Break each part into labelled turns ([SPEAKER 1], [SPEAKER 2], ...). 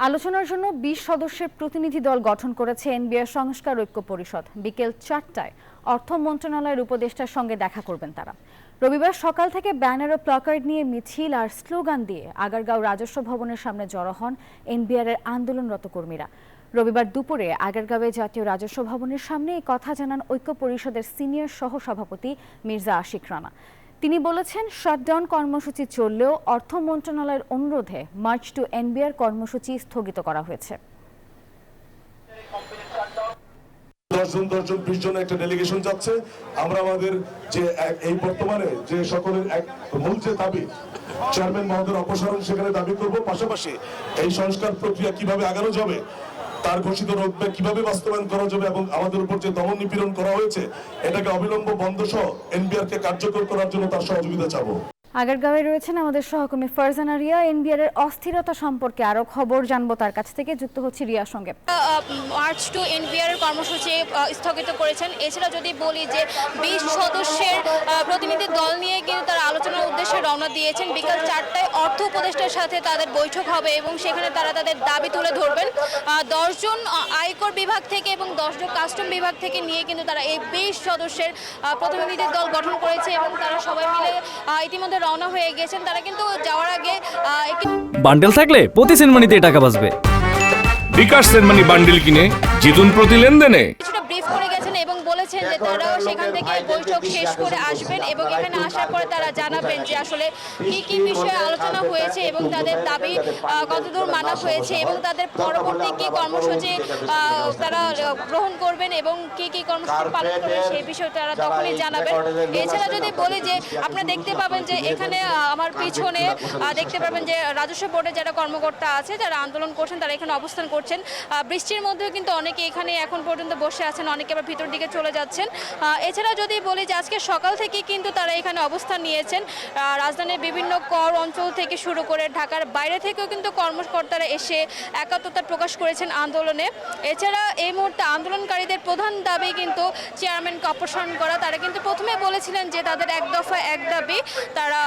[SPEAKER 1] আলোচনার জন্য ২০ সদস্যের প্রতিনিধি দল গঠন করেছে এনবিআর সংস্কার ঐক্য পরিষদ। বিকেল ৪টায় অর্থ মন্ত্রণালয়ের উপদেষ্টার সঙ্গে দেখা করবেন তারা। রবিবার সকাল থেকে ব্যানার ও প্ল্যাকার্ড নিয়ে মিছিল আর স্লোগান দিয়ে আগারগাঁও রাজস্ব ভবনের সামনে জড়ো হন এনবিআরের আন্দোলনরত কর্মীরা। রবিবার দুপুরে আগারগাঁওয়ে জাতীয় রাজস্ব ভবনের সামনে এই কথা জানান ঐক্য পরিষদের সিনিয়র সহ সভাপতি মির্জা আশিক রানা। তিনি বলেছেন, শাটডাউন কর্মসূচি চললেও অর্থ মন্ত্রণালয়ের অনুরোধে মার্চ টু এনবিআর কর্মসূচি স্থগিত করা হয়েছে।
[SPEAKER 2] 10 জন 20 জন একটা ডেলিগেশন যাচ্ছে। আমরা আমাদের যে এই বর্তমানে যে সকলের এক মূল যে দাবি চেয়ারম্যান মহোদয়ের অপসারণ সেখানে দাবি করব, পাশাপাশি এই সংস্কার প্রক্রিয়া কিভাবে আগানো যাবে, তার ঘোষিত রোডম্যাপ কিভাবে বাস্তবায়ন করা যাবে এবং আমাদের উপর যে দমন নিপীড়ন করা হয়েছে এটাকে অবিলম্ব বন্ধ সহ এনবিআর কে কার্যকর করার জন্য তার সহযোগিতা চাবো।
[SPEAKER 1] আগারগাঁওয়ে রয়েছেন আমাদের সহকর্মী ফারজানা রিয়া। এনবিআর এর অস্থিরতা সম্পর্কে আরো খবর জানবো তার কাছ থেকে। যুক্ত হচ্ছে রিয়ার সঙ্গে।
[SPEAKER 3] মার্চ টু এনবিআর এর কর্মসূচি স্থগিত করেছেন। এছাড়া যদি বলি যে ২০ সদস্যের প্রতিনিধি দল নিয়ে কিন্তু তারা আলোচনার উদ্দেশ্যে রওনা দিয়েছেন। বিকাল ৪টায় অর্থ উপদেষ্টার সাথে তাদের বৈঠক হবে এবং সেখানে তারা তাদের দাবি তুলে ধরবেন। ১০ জন আয়কর বিভাগ থেকে এবং ১০ জন কাস্টম বিভাগ থেকে নিয়ে কিন্তু তারা এই ২০ সদস্যের প্রতিনিধি দল গঠন করেছে এবং তারা সবাই মিলে ইতিমধ্যে রওনা হয়ে গেছেন। তারা কিন্তু যাওয়ার আগে
[SPEAKER 4] বান্ডেল থাকলে প্রতি সেনমানিতে টাকা বাঁচবে।
[SPEAKER 5] বিকাশ সেনমানি বান্ডেল কিনে জিতুন প্রতি লেনদেনে।
[SPEAKER 3] কিছুটা ব্রিফ করে গেছেন এবং বলেছেন যে তারাও সেখান থেকে বৈঠক শেষ করে আসবেন এবং এখানে আসার পরে তারা জানাবেন যে আসলে কি কি বিষয়ে আলোচনা হয়েছে এবং তাদের দাবি কতদূর মানা হয়েছে এবং তাদের পরবর্তী কি কর্মসূচি তারা গ্রহণ করবেন এবং কি কি কর্মসূচি পালন করবেন সেই বিষয়ে তারা তখনই জানাবেন। এছাড়া যদি বলি যে আপনারা দেখতে পাবেন যে এখানে আমার পিছনে দেখতে পাবেন যে রাজস্ব বোর্ডে যারা কর্মকর্তা আছে যারা আন্দোলন করছেন তারা এখানে অবস্থান করছেন। বৃষ্টির মধ্যেও কিন্তু অনেকে এখানে এখন পর্যন্ত বসে আছেন, অনেকে আবার ভিতর দিকে চলে যাচ্ছেন। এছাড়া যদি বলি যে আজকে সকাল থেকে কিন্তু তারা এখানে অবস্থান নিয়েছেন। রাজধানীর বিভিন্ন কর অঞ্চল থেকে শুরু করে ঢাকার বাইরে থেকেও কিন্তু কর্মকর্তারা এসে একাত্মতা প্রকাশ করেছেন আন্দোলনে। এছাড়া এই মুহূর্তে আন্দোলনকারীদের প্রধান দাবি কিন্তু চেয়ারম্যানকে অপসারণ করা। তারা কিন্তু প্রথমে বলেছিলেন যে তাদের এক দফা এক দাবি, তারা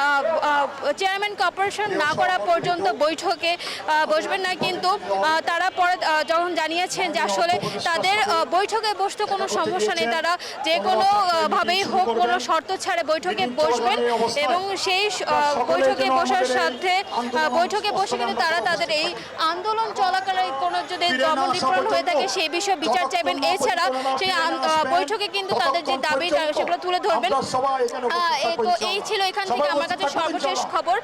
[SPEAKER 3] চেয়ারম্যানকে অপসারণ না করা পর্যন্ত বৈঠকে বসবেন না। কিন্তু তারা পরে যখন জানিয়েছেন যে আসলে তাদের বৈঠকে বসতে কোনো সমস্যা নেই, তারা যে কোনোভাবেই হোক কোনো শর্ত ছাড়ে বৈঠকে বসবেন এবং সেই বৈঠকে বসার সাথে বৈঠকে বসে কিন্তু তারা তাদের এই আন্দোলন চলাকালে কোনো যদি দমন নিপীড়ন হয়ে থাকে সেই বিষয়ে বিচার চাইবেন। এছাড়া সেই বৈঠকে কিন্তু তাদের যে দাবি সেগুলো তুলে ধরবেন। তো এই ছিল এখান থেকে আমার কাছে সর্বশেষ খবর।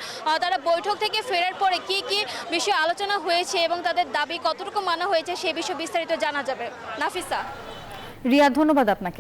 [SPEAKER 3] তারা বৈঠক থেকে ফেরার পরে কি কি বিষয়ে আলোচনা হয়েছে এবং তাদের দাবি কতটুকু মানা হয়েছে সেই বিষয়ে বিস্তারিত জানা যাবে। নাফিসা।
[SPEAKER 1] রিয়া, ধন্যবাদ আপনাকে।